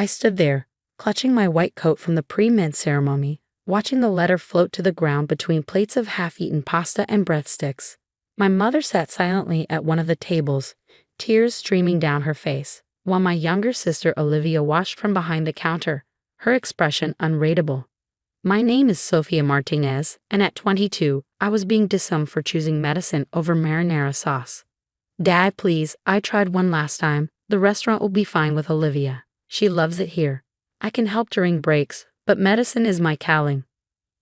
I stood there, clutching my white coat from the pre-med ceremony, watching the letter float to the ground between plates of half-eaten pasta and breadsticks. My mother sat silently at one of the tables, tears streaming down her face, while my younger sister Olivia watched from behind the counter, her expression unreadable. My name is Sofia Martinez, and at 22, I was being disowned for choosing medicine over marinara sauce. Dad, please, I tried one last time. The restaurant will be fine with Olivia. She loves it here. I can help during breaks, but medicine is my calling.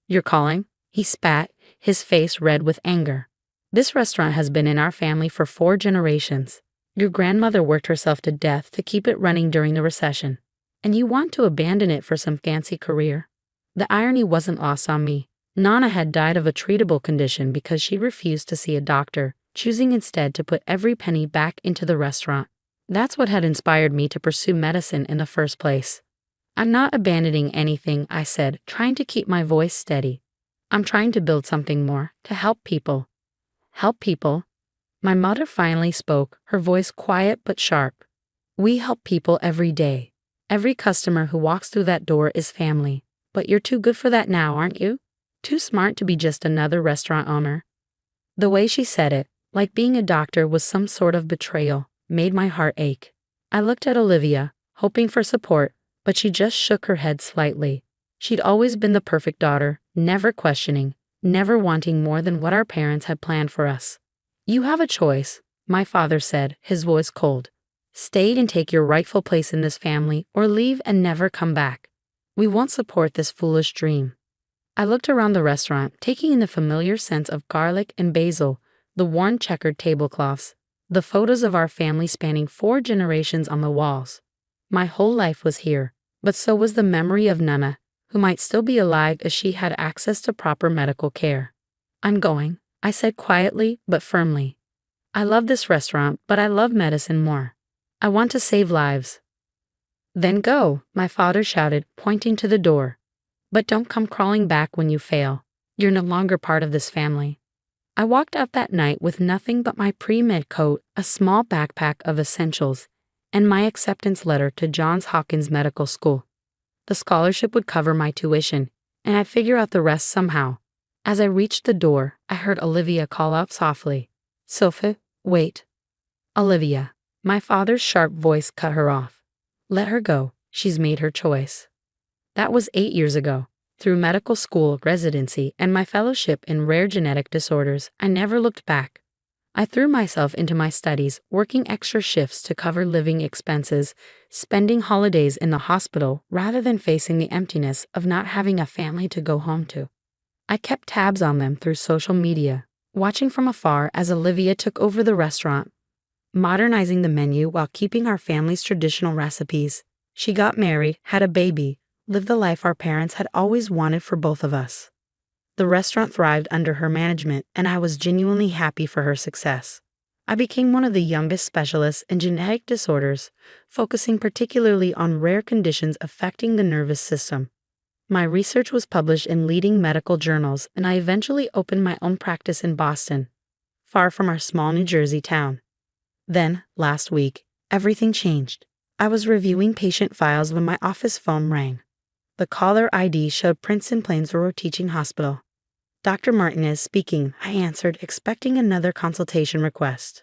You're calling? He spat, his face red with anger. This restaurant has been in our family for 4 generations. Your grandmother worked herself to death to keep it running during the recession. And you want to abandon it for some fancy career? The irony wasn't lost on me. Nana had died of a treatable condition because she refused to see a doctor, choosing instead to put every penny back into the restaurant. That's what had inspired me to pursue medicine in the first place. I'm not abandoning anything, I said, trying to keep my voice steady. I'm trying to build something more, to help people. Help people? My mother finally spoke, her voice quiet but sharp. We help people every day. Every customer who walks through that door is family. But you're too good for that now, aren't you? Too smart to be just another restaurant owner. The way she said it, like being a doctor was some sort of betrayal, made my heart ache. I looked at Olivia, hoping for support, but she just shook her head slightly. She'd always been the perfect daughter, never questioning, never wanting more than what our parents had planned for us. You have a choice, my father said, his voice cold. Stay and take your rightful place in this family, or leave and never come back. We won't support this foolish dream. I looked around the restaurant, taking in the familiar scents of garlic and basil, the worn checkered tablecloths, the photos of our family spanning 4 generations on the walls. My whole life was here, but so was the memory of Nana, who might still be alive if she had access to proper medical care. I'm going, I said quietly but firmly. I love this restaurant, but I love medicine more. I want to save lives. Then go, my father shouted, pointing to the door. But don't come crawling back when you fail. You're no longer part of this family. I walked out that night with nothing but my pre-med coat, a small backpack of essentials, and my acceptance letter to Johns Hopkins Medical School. The scholarship would cover my tuition, and I'd figure out the rest somehow. As I reached the door, I heard Olivia call out softly, "Sophie, wait." Olivia. My father's sharp voice cut her off. Let her go. She's made her choice. That was 8 years ago. Through medical school, residency, and my fellowship in rare genetic disorders, I never looked back. I threw myself into my studies, working extra shifts to cover living expenses, spending holidays in the hospital rather than facing the emptiness of not having a family to go home to. I kept tabs on them through social media, watching from afar as Olivia took over the restaurant, modernizing the menu while keeping our family's traditional recipes. She got married, had a baby, lived the life our parents had always wanted for both of us. The restaurant thrived under her management, and I was genuinely happy for her success. I became one of the youngest specialists in genetic disorders, focusing particularly on rare conditions affecting the nervous system. My research was published in leading medical journals, and I eventually opened my own practice in Boston, far from our small New Jersey town. Then, last week, everything changed. I was reviewing patient files when my office phone rang. The caller ID showed Princeton Plainsboro Teaching Hospital. Dr. Martinez speaking, I answered, expecting another consultation request.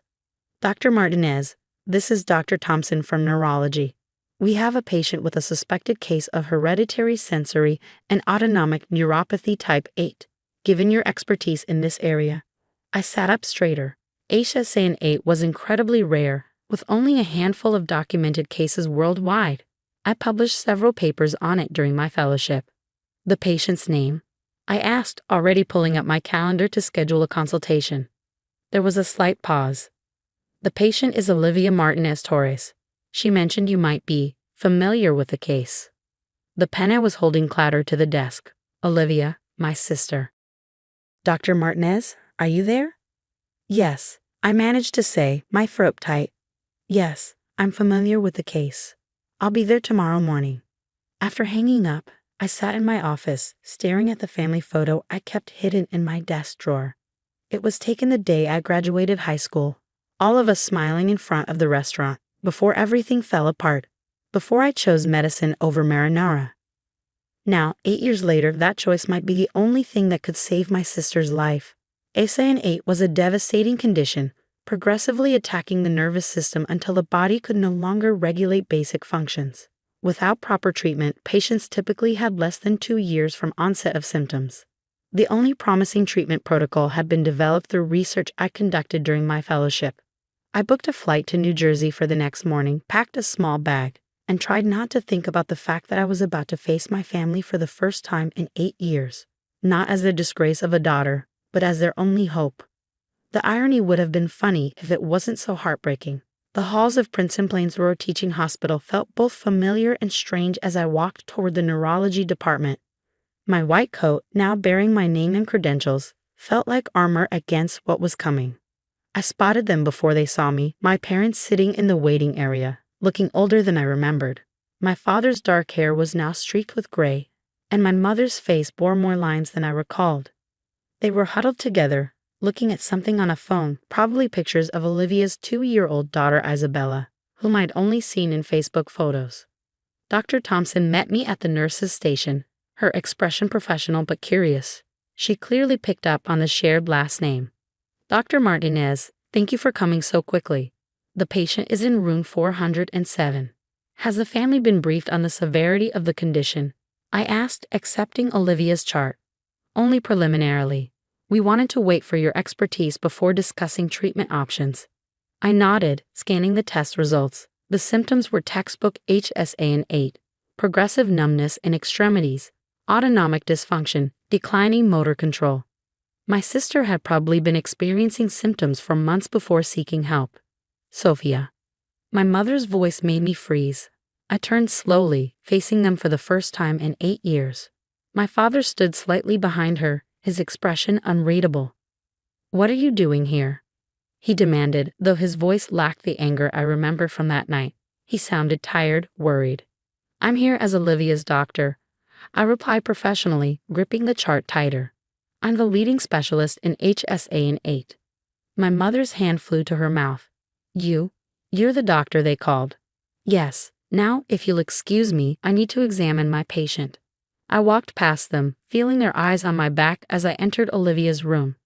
Dr. Martinez, this is Dr. Thompson from Neurology. We have a patient with a suspected case of hereditary sensory and autonomic neuropathy type 8. Given your expertise in this area, I sat up straighter. HSAN8 was incredibly rare, with only a handful of documented cases worldwide. I published several papers on it during my fellowship. The patient's name? I asked, already pulling up my calendar to schedule a consultation. There was a slight pause. The patient is Olivia Martinez Torres. She mentioned you might be familiar with the case. The pen I was holding clattered to the desk. Olivia, my sister. Dr. Martinez, are you there? Yes, I managed to say, my throat tight. Yes, I'm familiar with the case. I'll be there tomorrow morning. After hanging up, I sat in my office, staring at the family photo I kept hidden in my desk drawer. It was taken the day I graduated high school, all of us smiling in front of the restaurant, before everything fell apart. before I chose medicine over marinara. Now, 8 years later, that choice might be the only thing that could save my sister's life. ASAN-8 was a devastating condition, progressively attacking the nervous system until the body could no longer regulate basic functions. Without proper treatment, patients typically had less than 2 years from onset of symptoms. The only promising treatment protocol had been developed through research I conducted during my fellowship. I booked a flight to New Jersey for the next morning, packed a small bag, and tried not to think about the fact that I was about to face my family for the first time in 8 years, not as the disgrace of a daughter, but as their only hope. The irony would have been funny if it wasn't so heartbreaking. The halls of Princeton Plainsboro Teaching Hospital felt both familiar and strange as I walked toward the neurology department. My white coat, now bearing my name and credentials, felt like armor against what was coming. I spotted them before they saw me, my parents sitting in the waiting area, looking older than I remembered. My father's dark hair was now streaked with gray, and my mother's face bore more lines than I recalled. They were huddled together, looking at something on a phone, probably pictures of Olivia's 2-year-old daughter Isabella, whom I'd only seen in Facebook photos. Dr. Thompson met me at the nurse's station, her expression professional but curious. She clearly picked up on the shared last name. Dr. Martinez, thank you for coming so quickly. The patient is in room 407. Has the family been briefed on the severity of the condition? I asked, accepting Olivia's chart. Only preliminarily. We wanted to wait for your expertise before discussing treatment options. I nodded, scanning the test results. The symptoms were textbook HSAN-8, progressive numbness in extremities, autonomic dysfunction, declining motor control. My sister had probably been experiencing symptoms for months before seeking help. Sophia. My mother's voice made me freeze. I turned slowly, facing them for the first time in 8 years. My father stood slightly behind her, his expression unreadable. What are you doing here? He demanded, though his voice lacked the anger I remember from that night. He sounded tired, worried. I'm here as Olivia's doctor. I replied professionally, gripping the chart tighter. I'm the leading specialist in HSAN-8. My mother's hand flew to her mouth. You're the doctor they called. Yes, now, if you'll excuse me, I need to examine my patient. I walked past them, feeling their eyes on my back as I entered Olivia's room.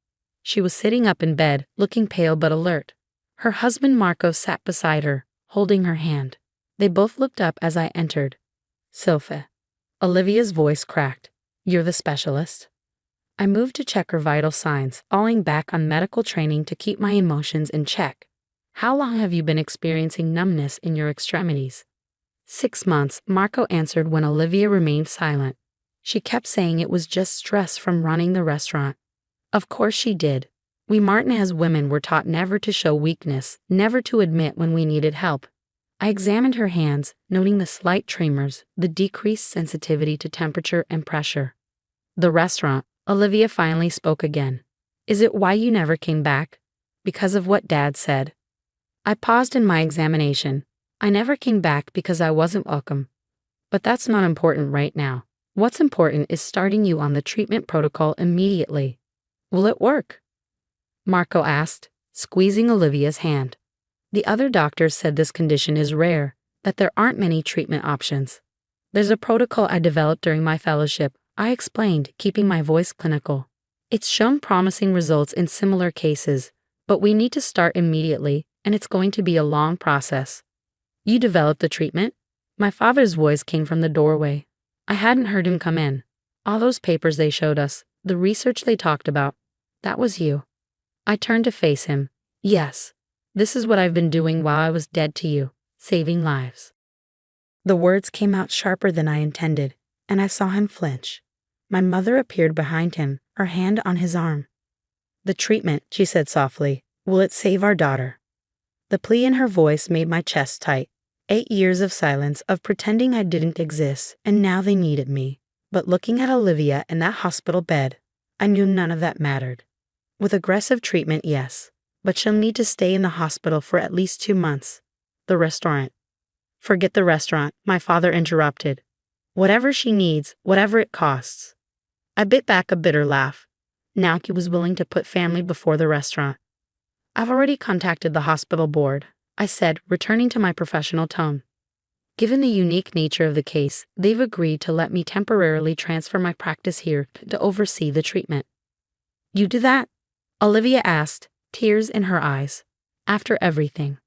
She was sitting up in bed, looking pale but alert. Her husband Marco sat beside her, holding her hand. They both looked up as I entered. Sophie. Olivia's voice cracked. You're the specialist? I moved to check her vital signs, falling back on medical training to keep my emotions in check. How long have you been experiencing numbness in your extremities? 6 months, Marco answered when Olivia remained silent. She kept saying it was just stress from running the restaurant. Of course she did. We Martinez women were taught never to show weakness, never to admit when we needed help. I examined her hands, noting the slight tremors, the decreased sensitivity to temperature and pressure. The restaurant, Olivia finally spoke again. Is it why you never came back? Because of what Dad said. I paused in my examination. I never came back because I wasn't welcome. But that's not important right now. What's important is starting you on the treatment protocol immediately. Will it work? Marco asked, squeezing Olivia's hand. The other doctors said this condition is rare, that there aren't many treatment options. There's a protocol I developed during my fellowship, I explained, keeping my voice clinical. It's shown promising results in similar cases, but we need to start immediately, and it's going to be a long process. You developed the treatment? My father's voice came from the doorway. I hadn't heard him come in. All those papers they showed us, the research they talked about, that was you. I turned to face him. Yes, this is what I've been doing while I was dead to you, saving lives. The words came out sharper than I intended, and I saw him flinch. My mother appeared behind him, her hand on his arm. The treatment, she said softly, will it save our daughter? The plea in her voice made my chest tight. 8 years of silence, of pretending I didn't exist, and now they needed me. But looking at Olivia in that hospital bed, I knew none of that mattered. With aggressive treatment, yes, but she'll need to stay in the hospital for at least 2 months. The restaurant. Forget the restaurant, my father interrupted. Whatever she needs, whatever it costs. I bit back a bitter laugh. Now he was willing to put family before the restaurant. I've already contacted the hospital board, I said, returning to my professional tone. Given the unique nature of the case, they've agreed to let me temporarily transfer my practice here to oversee the treatment. You do that? Olivia asked, tears in her eyes. After everything.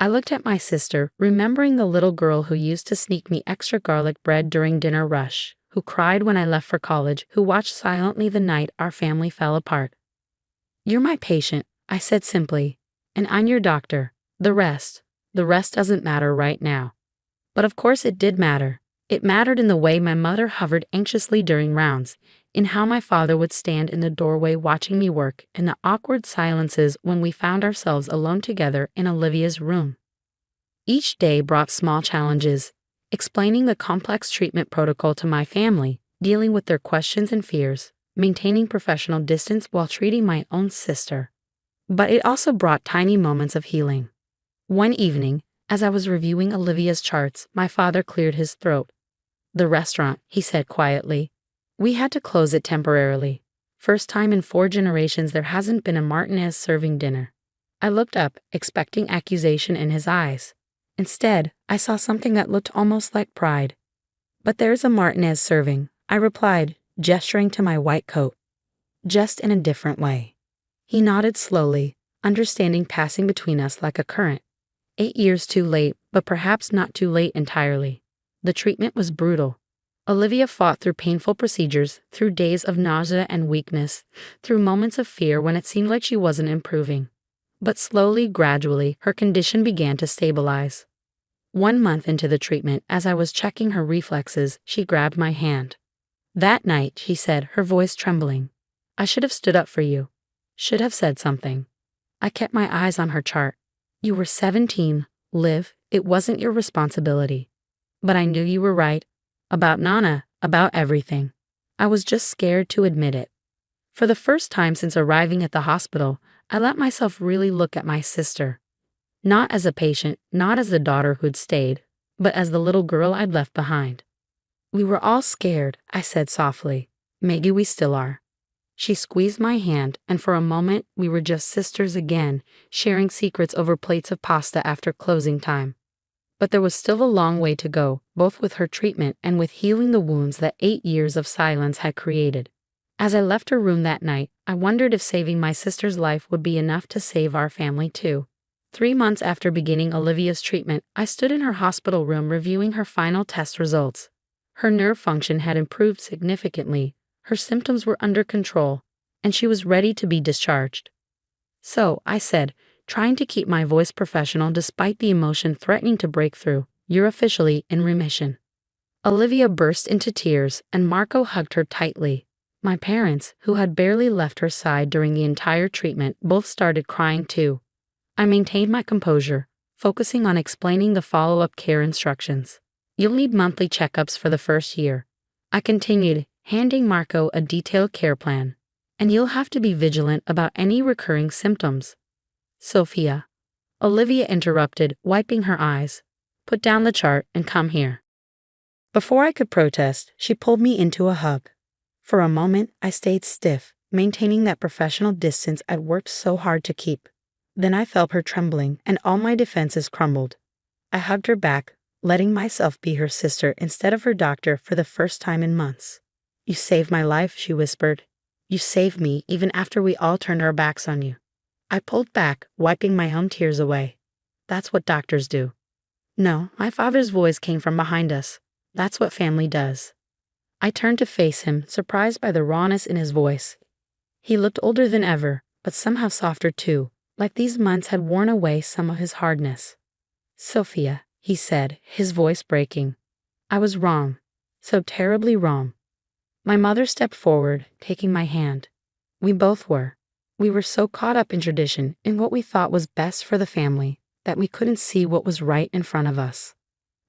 I looked at my sister, remembering the little girl who used to sneak me extra garlic bread during dinner rush, who cried when I left for college, who watched silently the night our family fell apart. You're my patient, I said simply, and I'm your doctor. The rest doesn't matter right now. But of course it did matter. It mattered in the way my mother hovered anxiously during rounds, in how my father would stand in the doorway watching me work, in the awkward silences when we found ourselves alone together in Olivia's room. Each day brought small challenges, explaining the complex treatment protocol to my family, dealing with their questions and fears, maintaining professional distance while treating my own sister. But it also brought tiny moments of healing. One evening, as I was reviewing Olivia's charts, my father cleared his throat. The restaurant, he said quietly. We had to close it temporarily. First time in 4 generations there hasn't been a Martinez serving dinner. I looked up, expecting accusation in his eyes. Instead, I saw something that looked almost like pride. But there's a Martinez serving, I replied, gesturing to my white coat. Just in a different way. He nodded slowly, understanding passing between us like a current. 8 years too late, but perhaps not too late entirely. The treatment was brutal. Olivia fought through painful procedures, through days of nausea and weakness, through moments of fear when it seemed like she wasn't improving. But slowly, gradually, her condition began to stabilize. 1 month into the treatment, as I was checking her reflexes, she grabbed my hand. That night, she said, her voice trembling. I should have stood up for you. Should have said something. I kept my eyes on her chart. You were 17, Liv, it wasn't your responsibility. But I knew you were right. About Nana, about everything. I was just scared to admit it. For the first time since arriving at the hospital, I let myself really look at my sister. Not as a patient, not as the daughter who'd stayed, but as the little girl I'd left behind. We were all scared, I said softly. Maybe we still are. She squeezed my hand, and for a moment we were just sisters again, sharing secrets over plates of pasta after closing time. But there was still a long way to go, both with her treatment and with healing the wounds that 8 years of silence had created. As I left her room that night, I wondered if saving my sister's life would be enough to save our family too. 3 months after beginning Olivia's treatment, I stood in her hospital room reviewing her final test results. Her nerve function had improved significantly. Her symptoms were under control, and she was ready to be discharged. So, I said, trying to keep my voice professional despite the emotion threatening to break through, you're officially in remission. Olivia burst into tears, and Marco hugged her tightly. My parents, who had barely left her side during the entire treatment, both started crying too. I maintained my composure, focusing on explaining the follow-up care instructions. You'll need monthly checkups for the first year. I continued, handing Marco a detailed care plan. And you'll have to be vigilant about any recurring symptoms. Sophia. Olivia interrupted, wiping her eyes. Put down the chart and come here. Before I could protest, she pulled me into a hug. For a moment, I stayed stiff, maintaining that professional distance I'd worked so hard to keep. Then I felt her trembling, and all my defenses crumbled. I hugged her back, letting myself be her sister instead of her doctor for the first time in months. You saved my life, she whispered. You saved me even after we all turned our backs on you. I pulled back, wiping my own tears away. That's what doctors do. No, my father's voice came from behind us. That's what family does. I turned to face him, surprised by the rawness in his voice. He looked older than ever, but somehow softer too, like these months had worn away some of his hardness. Sophia, he said, his voice breaking. I was wrong. So terribly wrong. My mother stepped forward, taking my hand. We both were. We were so caught up in tradition, in what we thought was best for the family, that we couldn't see what was right in front of us.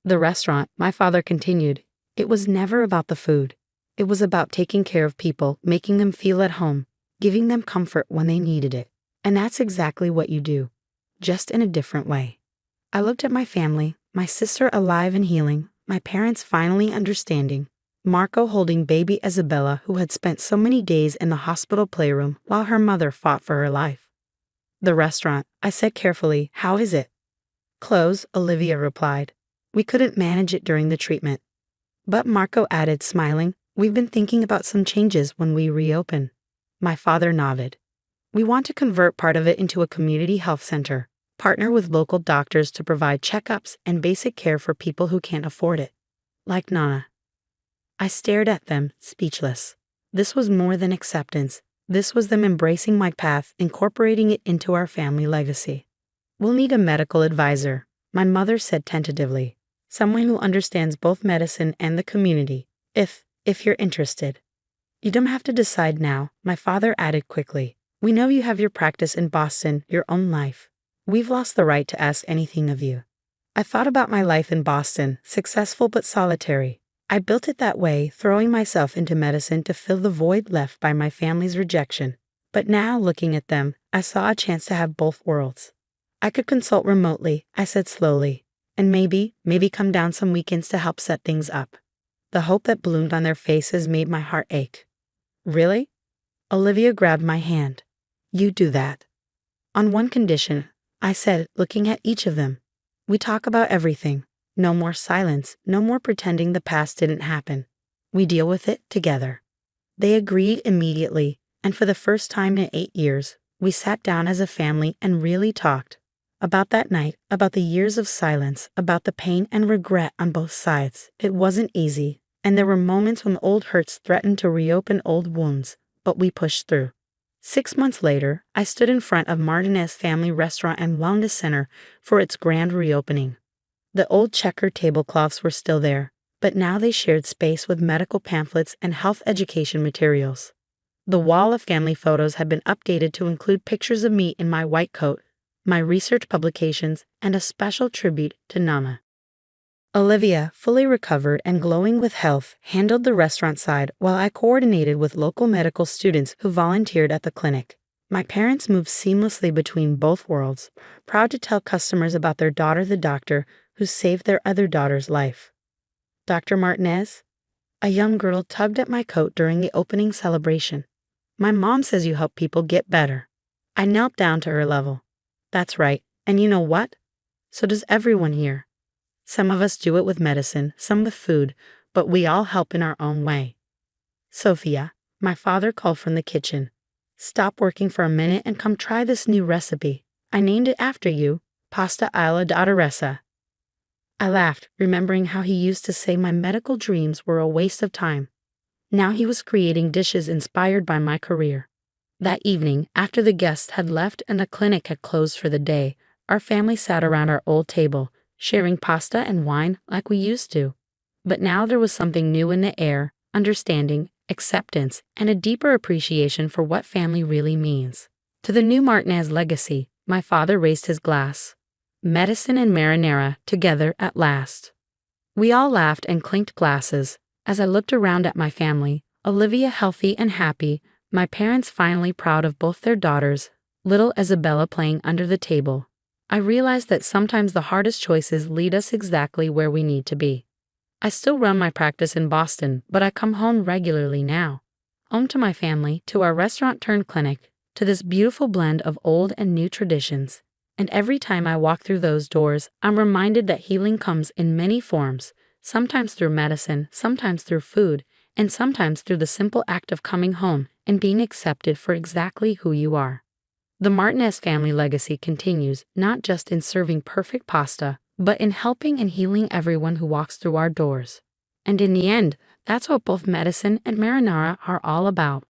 The restaurant, my father continued, it was never about the food. It was about taking care of people, making them feel at home, giving them comfort when they needed it. And that's exactly what you do, just in a different way. I looked at my family, my sister alive and healing, my parents finally understanding, Marco holding baby Isabella who had spent so many days in the hospital playroom while her mother fought for her life. The restaurant, I said carefully, how is it? Closed, Olivia replied. We couldn't manage it during the treatment. But Marco added, smiling, we've been thinking about some changes when we reopen. My father nodded. We want to convert part of it into a community health center, partner with local doctors to provide checkups and basic care for people who can't afford it. Like Nana. I stared at them, speechless. This was more than acceptance. This was them embracing my path, incorporating it into our family legacy. We'll need a medical advisor, my mother said tentatively. Someone who understands both medicine and the community, if you're interested. You don't have to decide now, my father added quickly. We know you have your practice in Boston, your own life. We've lost the right to ask anything of you. I thought about my life in Boston, successful but solitary. I built it that way, throwing myself into medicine to fill the void left by my family's rejection. But now, looking at them, I saw a chance to have both worlds. I could consult remotely, I said slowly, and maybe come down some weekends to help set things up. The hope that bloomed on their faces made my heart ache. Really? Olivia grabbed my hand. You do that. On one condition, I said, looking at each of them. We talk about everything. No more silence, no more pretending the past didn't happen. We deal with it together. They agreed immediately, and for the first time in 8 years, we sat down as a family and really talked. About that night, about the years of silence, about the pain and regret on both sides. It wasn't easy, and there were moments when old hurts threatened to reopen old wounds, but we pushed through. 6 months later, I stood in front of Martinez Family Restaurant and Wellness Center for its grand reopening. The old checkered tablecloths were still there, but now they shared space with medical pamphlets and health education materials. The wall of family photos had been updated to include pictures of me in my white coat, my research publications, and a special tribute to Nana. Olivia, fully recovered and glowing with health, handled the restaurant side while I coordinated with local medical students who volunteered at the clinic. My parents moved seamlessly between both worlds, proud to tell customers about their daughter, the doctor, who saved their other daughter's life. Dr. Martinez? A young girl tugged at my coat during the opening celebration. My mom says you help people get better. I knelt down to her level. That's right, and you know what? So does everyone here. Some of us do it with medicine, some with food, but we all help in our own way. Sophia, my father called from the kitchen. Stop working for a minute and come try this new recipe. I named it after you, pasta alla dottoressa. I laughed, remembering how he used to say my medical dreams were a waste of time. Now he was creating dishes inspired by my career. That evening, after the guests had left and the clinic had closed for the day, our family sat around our old table, sharing pasta and wine like we used to. But now there was something new in the air, understanding, acceptance, and a deeper appreciation for what family really means. To the new Martinez legacy, my father raised his glass. Medicine and marinara together at last. We all laughed and clinked glasses. As I looked around at my family, Olivia healthy and happy, my parents finally proud of both their daughters, little Isabella playing under the table, I realized that sometimes the hardest choices lead us exactly where we need to be. I still run my practice in Boston, but I come home regularly now. Home to my family, to our restaurant-turned-clinic, to this beautiful blend of old and new traditions. And every time I walk through those doors, I'm reminded that healing comes in many forms, sometimes through medicine, sometimes through food, and sometimes through the simple act of coming home and being accepted for exactly who you are. The Martinez family legacy continues not just in serving perfect pasta, but in helping and healing everyone who walks through our doors. And in the end, that's what both medicine and marinara are all about.